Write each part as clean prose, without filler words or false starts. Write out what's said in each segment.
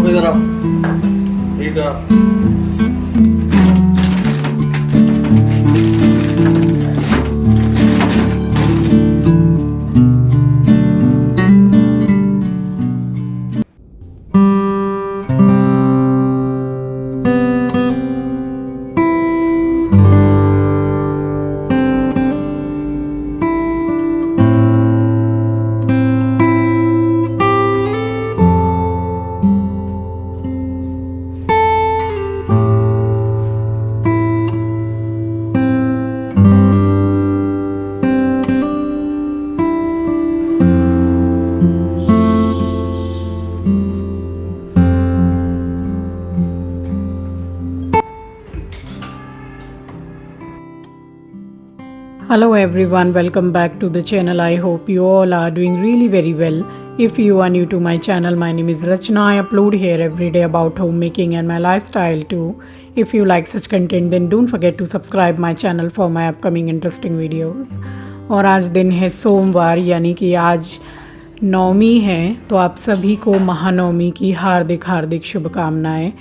आप इधर आओ, इधर आओ। Hello everyone, welcome back to the channel. I hope you all are doing really very well. If you are new to my channel, my name is Rachna. I upload here every day about homemaking and my lifestyle too. If you like such content then don't forget to subscribe my channel for my upcoming interesting videos. और आज दिन है सोमवार, यानी कि आज नवमी है, तो आप सभी को महानवमी की हार्दिक हार्दिक शुभकामनाएं।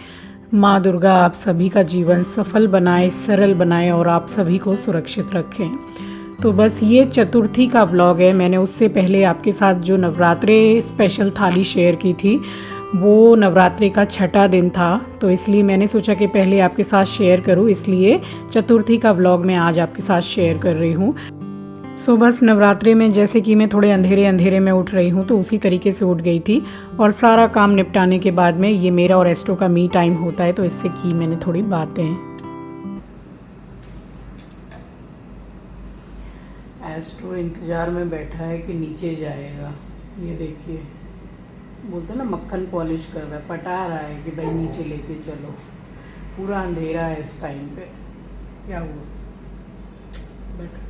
माँ दुर्गा आप सभी का जीवन सफल बनाए, सरल बनाए और आप सभी को सुरक्षित रखें। तो बस ये चतुर्थी का ब्लॉग है। मैंने उससे पहले आपके साथ जो नवरात्रे स्पेशल थाली शेयर की थी वो नवरात्रे का छठा दिन था, तो इसलिए मैंने सोचा कि पहले आपके साथ शेयर करूं, इसलिए चतुर्थी का ब्लॉग मैं आज आपके साथ शेयर कर रही हूं। सो बस नवरात्रे में जैसे कि मैं थोड़े अंधेरे में उठ रही हूँ तो उसी तरीके से उठ गई थी और सारा काम निपटाने के बाद में ये मेरा और एस्ट्रो का मी टाइम होता है, तो इससे की मैंने थोड़ी बातें। एस्ट्रो इंतज़ार में बैठा है कि नीचे जाएगा। ये देखिए, बोलते ना मक्खन पॉलिश कर रहा है, पटा रहा है कि भाई नीचे लेके चलो। पूरा अंधेरा है इस टाइम पे। क्या हुआ? बैठ।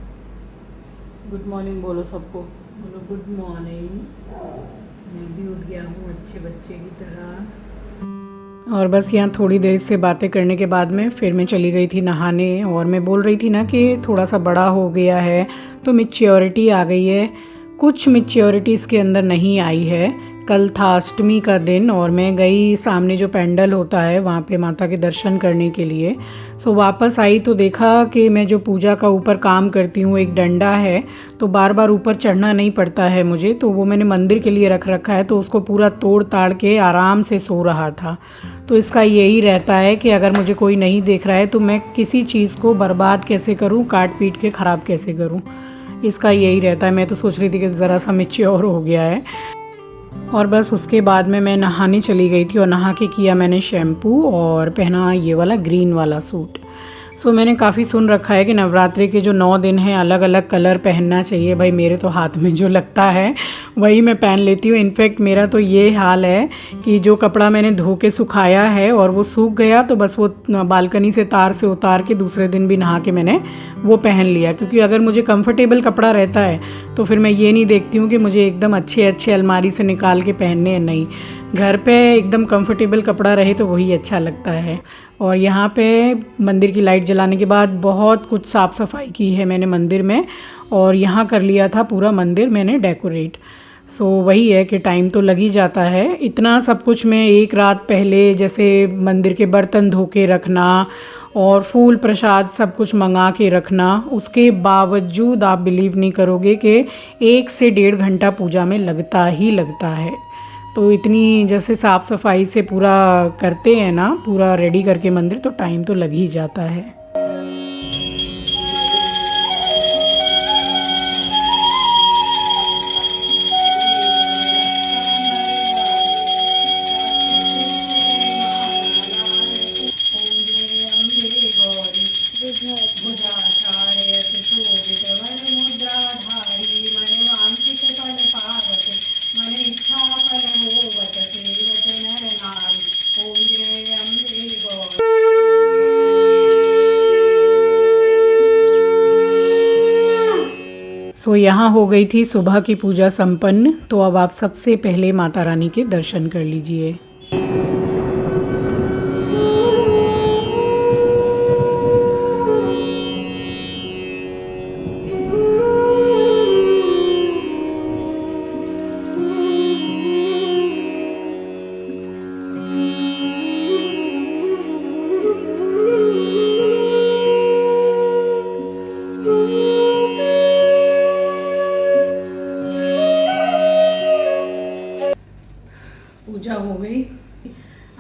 गुड मॉर्निंग बोलो सबको, बोलो गुड मॉर्निंग। मैं भी उठ गया हूँ अच्छे बच्चे की तरह। और बस यहाँ थोड़ी देर से बातें करने के बाद में फिर मैं चली गई थी नहाने, और मैं बोल रही थी ना कि थोड़ा सा बड़ा हो गया है तो मैच्योरिटी आ गई है। कुछ मैच्योरिटी इसके अंदर नहीं आई है। कल था अष्टमी का दिन और मैं गई सामने जो पेंडल होता है वहाँ पे माता के दर्शन करने के लिए। सो वापस आई तो देखा कि मैं जो पूजा का ऊपर काम करती हूँ एक डंडा है, तो बार बार ऊपर चढ़ना नहीं पड़ता है मुझे, तो वो मैंने मंदिर के लिए रख रखा है, तो उसको पूरा तोड़ ताड़ के आराम से सो रहा था। तो इसका यही रहता है कि अगर मुझे कोई नहीं देख रहा है तो मैं किसी चीज़ को बर्बाद कैसे करूँ, काट पीट के ख़राब कैसे करूँ, इसका यही रहता है। मैं तो सोच रही थी कि ज़रा सा मैच्योर हो गया है। और बस उसके बाद में मैं नहाने चली गई थी और नहा के किया मैंने शैम्पू और पहना ये वाला ग्रीन वाला सूट। सो मैंने काफ़ी सुन रखा है कि नवरात्रि के जो 9 दिन हैं अलग अलग कलर पहनना चाहिए। भाई मेरे तो हाथ में जो लगता है वही मैं पहन लेती हूँ। इनफैक्ट मेरा तो ये हाल है कि जो कपड़ा मैंने धो के सुखाया है और वो सूख गया तो बस वो बालकनी से तार से उतार के दूसरे दिन भी नहा के मैंने वो पहन लिया, क्योंकि अगर मुझे कंफर्टेबल कपड़ा रहता है तो फिर मैं ये नहीं देखती हूँ कि मुझे एकदम अच्छे अलमारी से निकाल के पहनने हैं। नहीं, घर पे एकदम कंफर्टेबल कपड़ा रहे तो वही अच्छा लगता है। और यहाँ पे मंदिर की लाइट जलाने के बाद बहुत कुछ साफ़ सफाई की है मैंने मंदिर में, और यहाँ कर लिया था पूरा मंदिर मैंने डेकोरेट। सो वही है कि टाइम तो लग ही जाता है। इतना सब कुछ मैं एक रात पहले, जैसे मंदिर के बर्तन धो के रखना और फूल प्रसाद सब कुछ मंगा के रखना, उसके बावजूद आप बिलीव नहीं करोगे कि 1 से 1.5 घंटा पूजा में लगता ही लगता है। तो इतनी जैसे साफ़ सफाई से पूरा करते हैं ना, पूरा रेडी करके मंदिर, तो टाइम तो लग ही जाता है। सो यहाँ हो गई थी सुबह की पूजा संपन्न। तो अब आप सबसे पहले माता रानी के दर्शन कर लीजिए।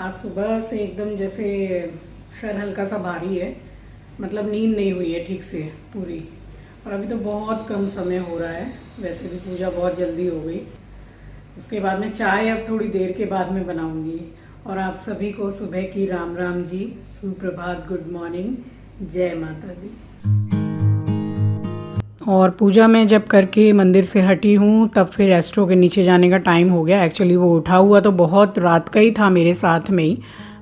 आज सुबह से एकदम जैसे सर हल्का सा भारी है, मतलब नींद नहीं हुई है ठीक से पूरी। और अभी तो बहुत कम समय हो रहा है, वैसे भी पूजा बहुत जल्दी हो गई। उसके बाद में चाय अब थोड़ी देर के बाद में बनाऊंगी। और आप सभी को सुबह की राम राम जी, सुप्रभात, गुड मॉर्निंग, जय माता दी। और पूजा मैं जब करके मंदिर से हटी हूँ तब फिर एस्ट्रो के नीचे जाने का टाइम हो गया। एक्चुअली वो उठा हुआ तो बहुत रात का ही था मेरे साथ में ही,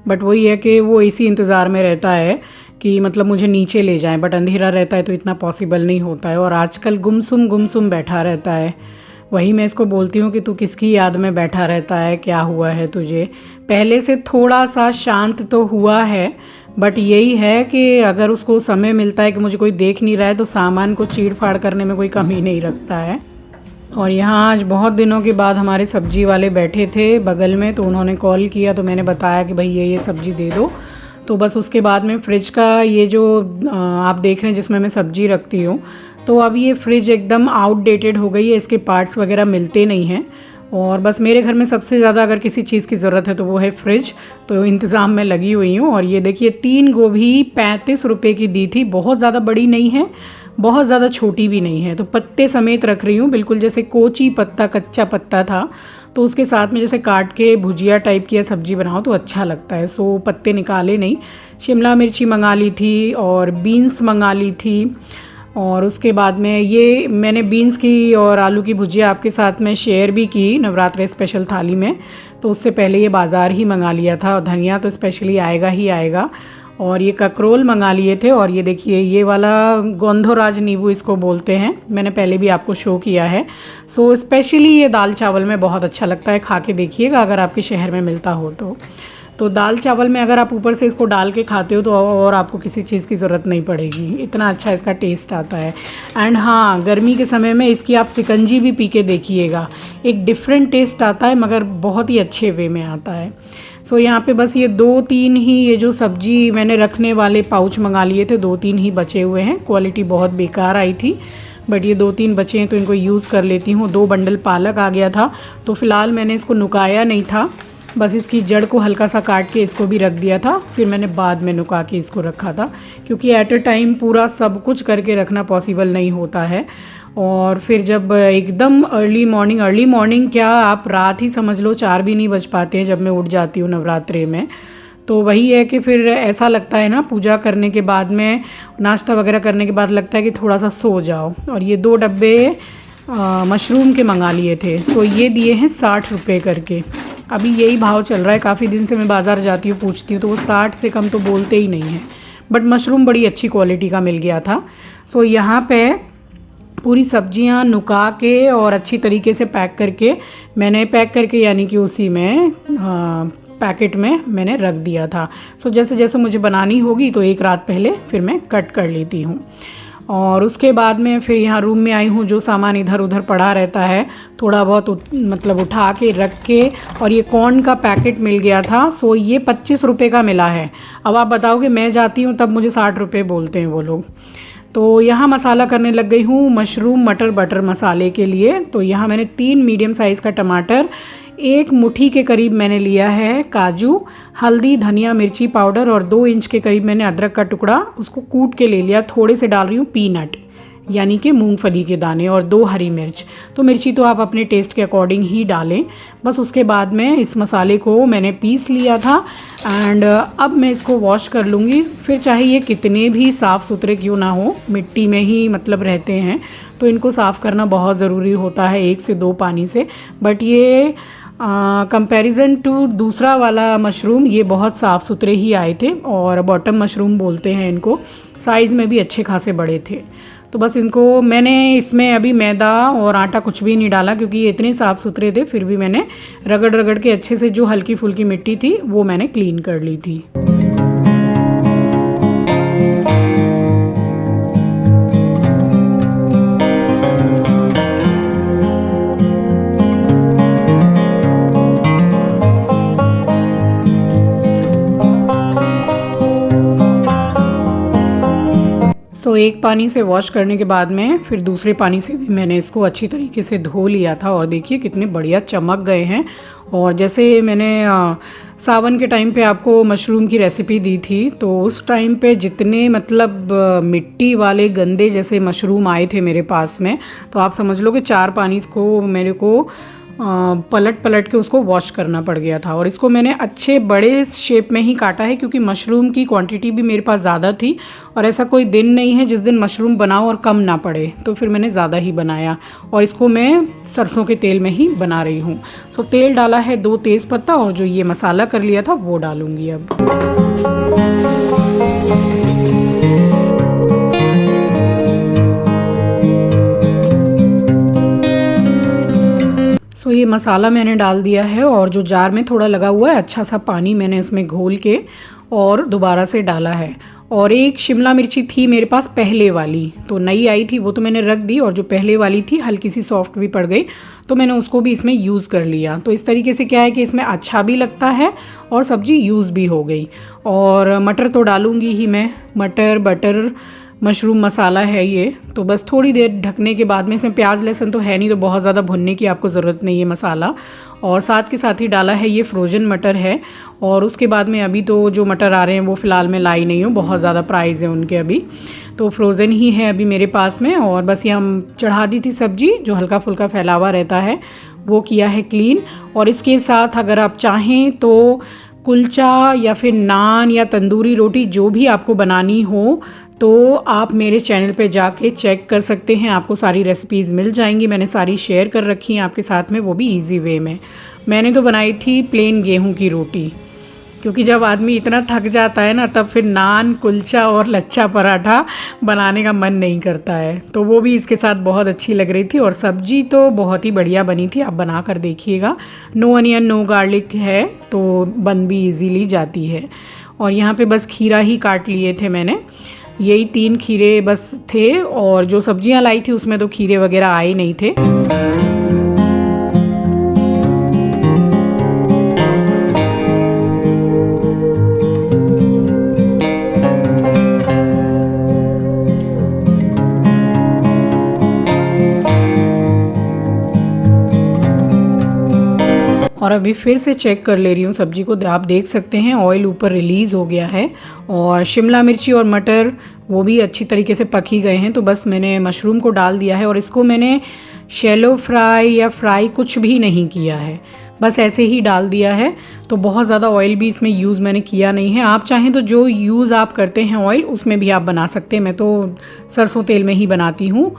बट वही है कि वो इसी इंतज़ार में रहता है कि मतलब मुझे नीचे ले जाएं, बट अंधेरा रहता है तो इतना पॉसिबल नहीं होता है। और आजकल गुमसुम बैठा रहता है। वही मैं इसको बोलती हूँ कि तू किसकी याद में बैठा रहता है, क्या हुआ है तुझे। पहले से थोड़ा सा शांत तो हुआ है, बट यही है कि अगर उसको समय मिलता है कि मुझे कोई देख नहीं रहा है तो सामान को चीड़ फाड़ करने में कोई कमी नहीं रखता है। और यहाँ आज बहुत दिनों के बाद हमारे सब्जी वाले बैठे थे बगल में, तो उन्होंने कॉल किया तो मैंने बताया कि भाई ये सब्ज़ी दे दो। तो बस उसके बाद में फ्रिज का ये जो आप देख रहे हैं जिसमें मैं सब्ज़ी रखती हूँ, तो अब ये फ्रिज एकदम आउटडेटेड हो गई है, इसके पार्ट्स वगैरह मिलते नहीं हैं। और बस मेरे घर में सबसे ज़्यादा अगर किसी चीज़ की ज़रूरत है तो वो है फ्रिज। तो इंतज़ाम में लगी हुई हूँ। और ये देखिए 3 गोभी 35 रुपये की दी थी, बहुत ज़्यादा बड़ी नहीं है, बहुत ज़्यादा छोटी भी नहीं है। तो पत्ते समेत रख रही हूँ, बिल्कुल जैसे कोची पत्ता, कच्चा पत्ता था तो उसके साथ में जैसे काट के भुजिया टाइप की या सब्ज़ी बनाओ तो अच्छा लगता है। सो पत्ते निकाले नहीं। शिमला मिर्ची मंगा ली थी और बीन्स मंगा ली थी। और उसके बाद में ये मैंने बीन्स की और आलू की भुजिया आपके साथ में शेयर भी की नवरात्रि स्पेशल थाली में, तो उससे पहले ये बाज़ार ही मंगा लिया था। और धनिया तो स्पेशली आएगा ही आएगा। और ये ककरोल मंगा लिए थे। और ये देखिए ये वाला गोंधोराज नींबू इसको बोलते हैं, मैंने पहले भी आपको शो किया है। सो स्पेशली ये दाल चावल में बहुत अच्छा लगता है, खा के देखिएगा अगर आपके शहर में मिलता हो तो दाल चावल में अगर आप ऊपर से इसको डाल के खाते हो तो और आपको किसी चीज़ की ज़रूरत नहीं पड़ेगी, इतना अच्छा इसका टेस्ट आता है। एंड हाँ, गर्मी के समय में इसकी आप सिकंजी भी पी के देखिएगा, एक डिफरेंट टेस्ट आता है मगर बहुत ही अच्छे वे में आता है। सो यहाँ पे बस ये 2-3 ही ये जो सब्जी मैंने रखने वाले पाउच मंगा लिए थे, 2-3 ही बचे हुए हैं। क्वालिटी बहुत बेकार आई थी, बट ये 2-3 बचे हैं तो इनको यूज़ कर लेती हूँ। 2 बंडल पालक आ गया था तो फ़िलहाल मैंने इसको नुकाया नहीं था, बस इसकी जड़ को हल्का सा काट के इसको भी रख दिया था। फिर मैंने बाद में नुका के इसको रखा था, क्योंकि एट अ टाइम पूरा सब कुछ करके रखना पॉसिबल नहीं होता है। और फिर जब एकदम अर्ली मॉर्निंग क्या आप रात ही समझ लो, 4 भी नहीं बज पाते हैं जब मैं उठ जाती हूँ नवरात्रि में। तो वही है कि फिर ऐसा लगता है ना, पूजा करने के बाद में नाश्ता वगैरह करने के बाद लगता है कि थोड़ा सा सो जाओ। और ये 2 डब्बे मशरूम के मंगा लिए थे, सो ये दिए हैं 60 रुपये करके। अभी यही भाव चल रहा है, काफ़ी दिन से मैं बाज़ार जाती हूँ पूछती हूँ तो वो 60 से कम तो बोलते ही नहीं हैं। बट मशरूम बड़ी अच्छी क्वालिटी का मिल गया था। सो यहाँ पे पूरी सब्जियाँ नुका के और अच्छी तरीके से पैक करके यानी कि उसी में पैकेट में मैंने रख दिया था। सो जैसे जैसे मुझे बनानी होगी तो एक रात पहले फिर मैं कट कर लेती हूँ। और उसके बाद में फिर यहाँ रूम में आई हूँ, जो सामान इधर उधर पड़ा रहता है थोड़ा बहुत मतलब उठा के रख के। और ये कॉर्न का पैकेट मिल गया था, सो ये 25 रुपये का मिला है। अब आप बताओ कि मैं जाती हूँ तब मुझे 60 रुपये बोलते हैं वो लोग। तो यहाँ मसाला करने लग गई हूँ मशरूम मटर बटर मसाले के लिए। तो यहाँ मैंने 3 मीडियम साइज़ का टमाटर, 1 मुट्ठी के करीब मैंने लिया है काजू, हल्दी, धनिया, मिर्ची पाउडर और 2 इंच के करीब मैंने अदरक का टुकड़ा उसको कूट के ले लिया। थोड़े से डाल रही हूँ पीनट यानी कि मूंगफली के दाने, और 2 हरी मिर्च। तो मिर्ची तो आप अपने टेस्ट के अकॉर्डिंग ही डालें। बस उसके बाद में इस मसाले को मैंने पीस लिया था। एंड अब मैं इसको वॉश कर लूँगी। फिर चाहे ये कितने भी साफ़ सुथरे क्यों ना हो, मिट्टी में ही मतलब रहते हैं तो इनको साफ़ करना बहुत ज़रूरी होता है 1 से 2 पानी से। बट ये कंपैरिजन टू दूसरा वाला मशरूम ये बहुत साफ़ सुथरे ही आए थे, और बॉटम मशरूम बोलते हैं इनको। साइज़ में भी अच्छे खासे बड़े थे। तो बस इनको मैंने इसमें अभी मैदा और आटा कुछ भी नहीं डाला, क्योंकि ये इतने साफ़ सुथरे थे। फिर भी मैंने रगड़ रगड़ के अच्छे से जो हल्की फुल्की मिट्टी थी वो मैंने क्लीन कर ली थी। सो एक पानी से वॉश करने के बाद में फिर दूसरे पानी से भी मैंने इसको अच्छी तरीके से धो लिया था और देखिए कितने बढ़िया चमक गए हैं। और जैसे मैंने सावन के टाइम पे आपको मशरूम की रेसिपी दी थी, तो उस टाइम पे जितने मतलब मिट्टी वाले गंदे जैसे मशरूम आए थे मेरे पास में, तो आप समझ लो कि 4 पानी को मेरे को पलट पलट के उसको वॉश करना पड़ गया था। और इसको मैंने अच्छे बड़े शेप में ही काटा है क्योंकि मशरूम की क्वांटिटी भी मेरे पास ज़्यादा थी और ऐसा कोई दिन नहीं है जिस दिन मशरूम बनाओ और कम ना पड़े, तो फिर मैंने ज़्यादा ही बनाया। और इसको मैं सरसों के तेल में ही बना रही हूँ। सो तेल डाला है 2 तेज़पत्ता और जो ये मसाला कर लिया था वो डालूँगी अब। तो ये मसाला मैंने डाल दिया है और जो जार में थोड़ा लगा हुआ है अच्छा सा पानी मैंने इसमें घोल के और दोबारा से डाला है। और एक शिमला मिर्ची थी मेरे पास पहले वाली, तो नई आई थी वो तो मैंने रख दी, और जो पहले वाली थी हल्की सी सॉफ्ट भी पड़ गई तो मैंने उसको भी इसमें यूज़ कर लिया। तो इस तरीके से क्या है कि इसमें अच्छा भी लगता है और सब्ज़ी यूज़ भी हो गई। और मटर तो डालूँगी ही मैं, मटर बटर मशरूम मसाला है ये। तो बस थोड़ी देर ढकने के बाद में, इसमें प्याज लहसुन तो है नहीं तो बहुत ज़्यादा भुनने की आपको ज़रूरत नहीं है मसाला। और साथ के साथ ही डाला है ये फ्रोज़न मटर है। और उसके बाद में अभी तो जो मटर आ रहे हैं वो फ़िलहाल मैं लाई नहीं हूँ, बहुत ज़्यादा प्राइस है उनके अभी, तो फ्रोज़न ही है अभी मेरे पास में। और बस ये हम चढ़ा दी थी सब्ज़ी, जो हल्का फुल्का फैला हुआ रहता है वो किया है क्लीन। और इसके साथ अगर आप चाहें तो कुलचा या फिर नान या तंदूरी रोटी जो भी आपको बनानी हो तो आप मेरे चैनल पे जाके चेक कर सकते हैं, आपको सारी रेसिपीज़ मिल जाएंगी। मैंने सारी शेयर कर रखी हैं आपके साथ में, वो भी इजी वे में। मैंने तो बनाई थी प्लेन गेहूं की रोटी, क्योंकि जब आदमी इतना थक जाता है ना तब फिर नान कुलचा और लच्छा पराठा बनाने का मन नहीं करता है। तो वो भी इसके साथ बहुत अच्छी लग रही थी। और सब्जी तो बहुत ही बढ़िया बनी थी, आप बना कर देखिएगा। नो अनियन नो गार्लिक है तो बन भी इजीली जाती है। और यहाँ पे बस खीरा ही काट लिए थे मैंने, यही 3 खीरे बस थे। और जो सब्जियां लाई थी उसमें तो खीरे वगैरह आए नहीं थे। और अभी फिर से चेक कर ले रही हूँ सब्जी को, आप देख सकते हैं ऑयल ऊपर रिलीज़ हो गया है। और शिमला मिर्ची और मटर वो भी अच्छी तरीके से पक ही गए हैं। तो बस मैंने मशरूम को डाल दिया है और इसको मैंने शैलो फ्राई या फ्राई कुछ भी नहीं किया है, बस ऐसे ही डाल दिया है। तो बहुत ज़्यादा ऑयल भी इसमें यूज़ मैंने किया नहीं है। आप चाहें तो जो यूज़ आप करते हैं ऑयल उसमें भी आप बना सकते हैं, मैं तो सरसों तेल में ही बनाती हूँ।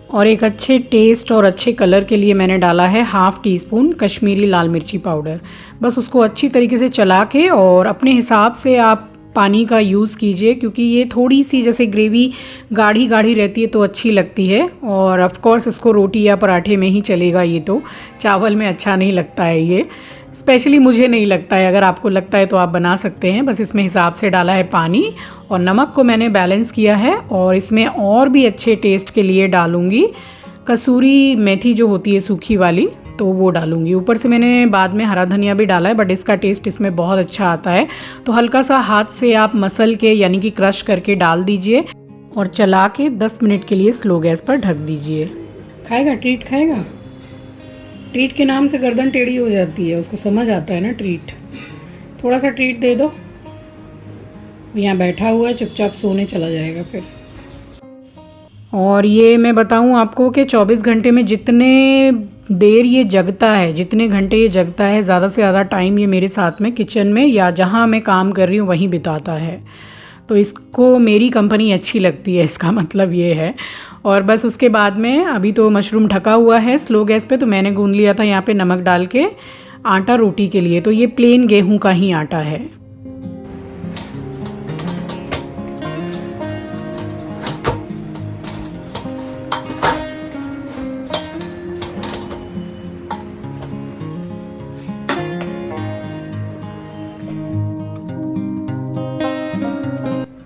और एक अच्छे टेस्ट और अच्छे कलर के लिए मैंने डाला है ½ टीस्पून कश्मीरी लाल मिर्ची पाउडर। बस उसको अच्छी तरीके से चला के और अपने हिसाब से आप पानी का यूज़ कीजिए, क्योंकि ये थोड़ी सी जैसे ग्रेवी गाढ़ी गाढ़ी रहती है तो अच्छी लगती है। और ऑफ कोर्स इसको रोटी या पराठे में ही चलेगा, ये तो चावल में अच्छा नहीं लगता है ये, स्पेशली मुझे नहीं लगता है। अगर आपको लगता है तो आप बना सकते हैं। बस इसमें हिसाब से डाला है पानी और नमक को मैंने बैलेंस किया है। और इसमें और भी अच्छे टेस्ट के लिए डालूँगी कसूरी मेथी जो होती है सूखी वाली, तो वो डालूँगी। ऊपर से मैंने बाद में हरा धनिया भी डाला है, बट इसका टेस्ट इसमें बहुत अच्छा आता है। तो हल्का सा हाथ से आप मसल के यानी कि क्रश करके डाल दीजिए और चला के 10 मिनट के लिए स्लो गैस पर ढक दीजिए। खाएगा ट्रीट खाएगा, ट्रीट के नाम से गर्दन टेढ़ी हो जाती है, उसको समझ आता है ना ट्रीट। थोड़ा सा ट्रीट दे दो, यहाँ बैठा हुआ है चुपचाप सोने चला जाएगा फिर। और ये मैं बताऊँ आपको कि 24 घंटे में जितने देर ये जगता है, जितने घंटे ये जगता है, ज़्यादा से ज़्यादा टाइम ये मेरे साथ में किचन में या जहाँ मैं काम कर रही हूँ वहीं बिताता है। तो इसको मेरी कंपनी अच्छी लगती है, इसका मतलब ये है। और बस उसके बाद में अभी तो मशरूम ढका हुआ है स्लो गैस पे, तो मैंने गूंद लिया था यहाँ पे नमक डाल के आटा रोटी के लिए। तो ये प्लेन गेहूं का ही आटा है।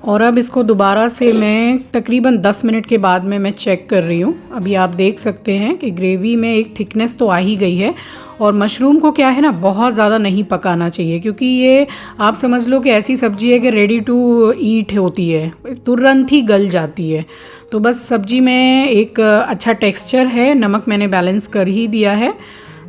और अब इसको दोबारा से मैं तकरीबन 10 मिनट के बाद में मैं चेक कर रही हूँ। अभी आप देख सकते हैं कि ग्रेवी में एक थिकनेस तो आ ही गई है और मशरूम को क्या है ना, बहुत ज़्यादा नहीं पकाना चाहिए, क्योंकि ये आप समझ लो कि ऐसी सब्ज़ी है कि रेडी टू ईट होती है, तुरंत ही गल जाती है। तो बस सब्ज़ी में एक अच्छा टेक्सचर है, नमक मैंने बैलेंस कर ही दिया है।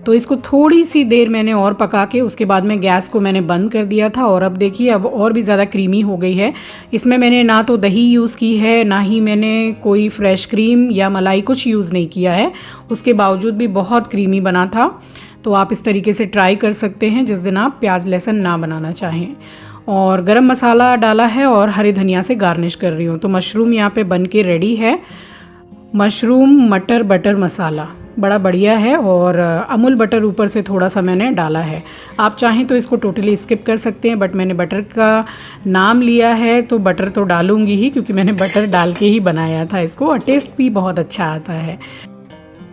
तो इसको थोड़ी सी देर मैंने और पका के उसके बाद में गैस को मैंने बंद कर दिया था। और अब देखिए अब और भी ज़्यादा क्रीमी हो गई है। इसमें मैंने ना तो दही यूज़ की है, ना ही मैंने कोई फ्रेश क्रीम या मलाई कुछ यूज़ नहीं किया है। उसके बावजूद भी बहुत क्रीमी बना था। तो आप इस तरीके से ट्राई कर सकते हैं जिस दिन आप प्याज लहसुन ना बनाना चाहें। और गरम मसाला डाला है और हरी धनिया से गार्निश कर रही हूँ। तो मशरूम यहाँ पे बन के रेडी है। मशरूम मटर बटर मसाला बड़ा बढ़िया है, और अमूल बटर ऊपर से थोड़ा सा मैंने डाला है। आप चाहें तो इसको टोटली स्किप कर सकते हैं, बट मैंने बटर का नाम लिया है तो बटर तो डालूंगी ही, क्योंकि मैंने बटर डाल के ही बनाया था इसको, और टेस्ट भी बहुत अच्छा आता है।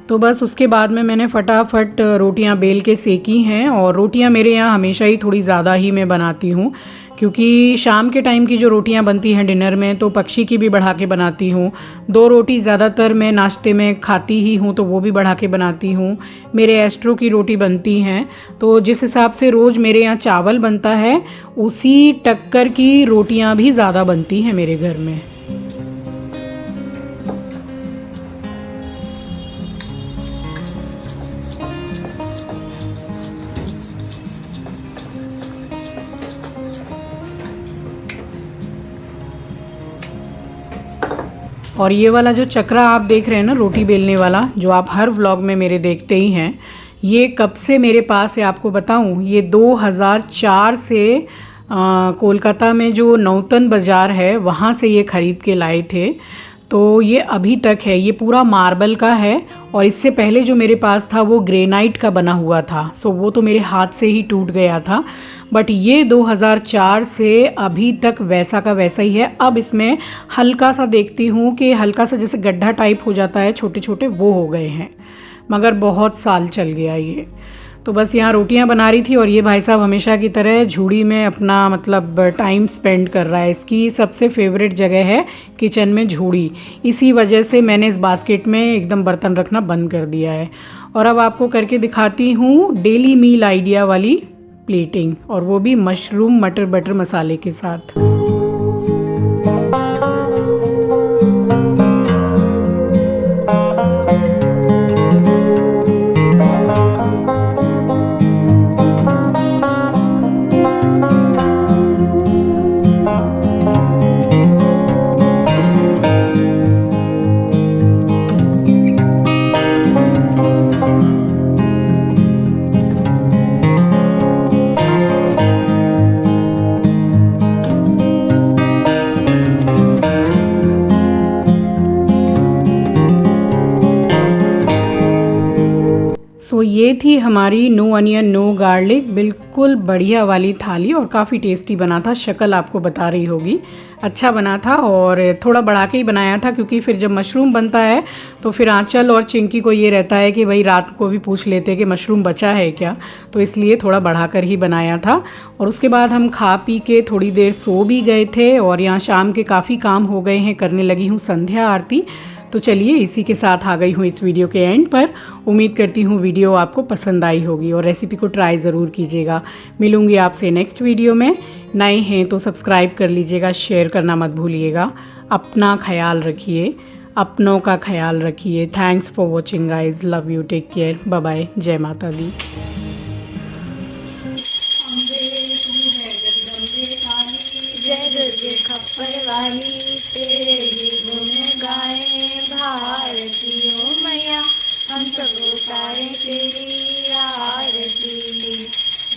तो बस उसके बाद में मैंने फटाफट रोटियां बेल के सेकी हैं। और रोटियां मेरे यहाँ हमेशा ही थोड़ी ज़्यादा ही मैं बनाती हूँ, क्योंकि शाम के टाइम की जो रोटियां बनती हैं डिनर में, तो पक्षी की भी बढ़ा के बनाती हूँ। 2 रोटी ज़्यादातर मैं नाश्ते में खाती ही हूँ, तो वो भी बढ़ा के बनाती हूँ। मेरे एस्ट्रो की रोटी बनती हैं, तो जिस हिसाब से रोज़ मेरे यहाँ चावल बनता है, उसी टक्कर की रोटियाँ भी ज़्यादा बनती हैं मेरे घर में। और ये वाला जो चक्रा आप देख रहे हैं ना, रोटी बेलने वाला, जो आप हर व्लॉग में मेरे देखते ही हैं, ये कब से मेरे पास है आपको बताऊं? ये 2004 से कोलकाता में जो नौतन बाज़ार है वहाँ से ये ख़रीद के लाए थे। तो ये अभी तक है, ये पूरा मार्बल का है। और इससे पहले जो मेरे पास था वो ग्रेनाइट का बना हुआ था, सो वो तो मेरे हाथ से ही टूट गया था। बट ये 2004 से अभी तक वैसा का वैसा ही है। अब इसमें हल्का सा देखती हूँ कि हल्का सा जैसे गड्ढा टाइप हो जाता है, छोटे छोटे वो हो गए हैं, मगर बहुत साल चल गया ये। तो बस यहाँ रोटियाँ बना रही थी, और ये भाई साहब हमेशा की तरह झूड़ी में अपना मतलब टाइम स्पेंड कर रहा है। इसकी सबसे फेवरेट जगह है किचन में झूड़ी, इसी वजह से मैंने इस बास्केट में एकदम बर्तन रखना बंद कर दिया है। और अब आपको करके दिखाती हूँ डेली मील आइडिया वाली प्लेटिंग, और वो भी मशरूम मटर बटर मसाले के साथ। सो ये थी हमारी नो अनियन नो गार्लिक बिल्कुल बढ़िया वाली थाली, और काफ़ी टेस्टी बना था। शक्ल आपको बता रही होगी, अच्छा बना था। और थोड़ा बढ़ा के ही बनाया था, क्योंकि फिर जब मशरूम बनता है तो फिर आंचल और चिंकी को ये रहता है कि भाई रात को भी पूछ लेते हैं कि मशरूम बचा है क्या, तो इसलिए थोड़ा बढ़ा कर ही बनाया था। और उसके बाद हम खा पी के थोड़ी देर सो भी गए थे, और यहाँ शाम के काफ़ी काम हो गए हैं, करने लगी हूँ संध्या आरती। तो चलिए इसी के साथ आ गई हूँ इस वीडियो के एंड पर। उम्मीद करती हूँ वीडियो आपको पसंद आई होगी, और रेसिपी को ट्राई ज़रूर कीजिएगा। मिलूँगी आपसे नेक्स्ट वीडियो में। नए हैं तो सब्सक्राइब कर लीजिएगा, शेयर करना मत भूलिएगा। अपना ख्याल रखिए, अपनों का ख्याल रखिए। Thanks for watching guys, love you, take care, bye bye, जय माता दी। जय दुर्गे खप्पर वाली, तेरे ही गुण गाए भारतीयों मैया, हम सब उतारे तेरी आरती।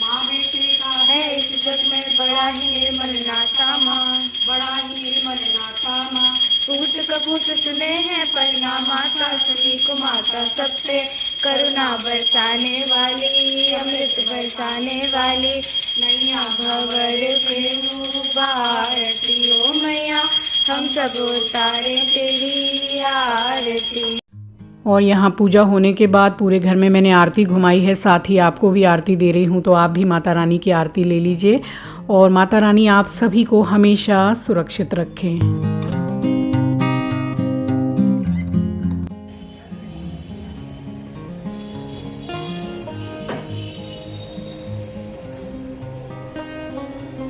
माँ बेटे का है इस जग में बड़ा ही निर्मल नाता माँ, बड़ा ही निर्मल नाता माँ। पूत कपूत सुने हैं पन्ना माता, सभी को माता सब पे करुणा बरसाने वाली, अमृत बरसाने वाली, नैया भंवर प्रेम भारती ओ मैया, हम सब उतारे तेरी आरती। और यहाँ पूजा होने के बाद पूरे घर में मैंने आरती घुमाई है, साथ ही आपको भी आरती दे रही हूँ। तो आप भी माता रानी की आरती ले लीजिए, और माता रानी आप सभी को हमेशा सुरक्षित रखें।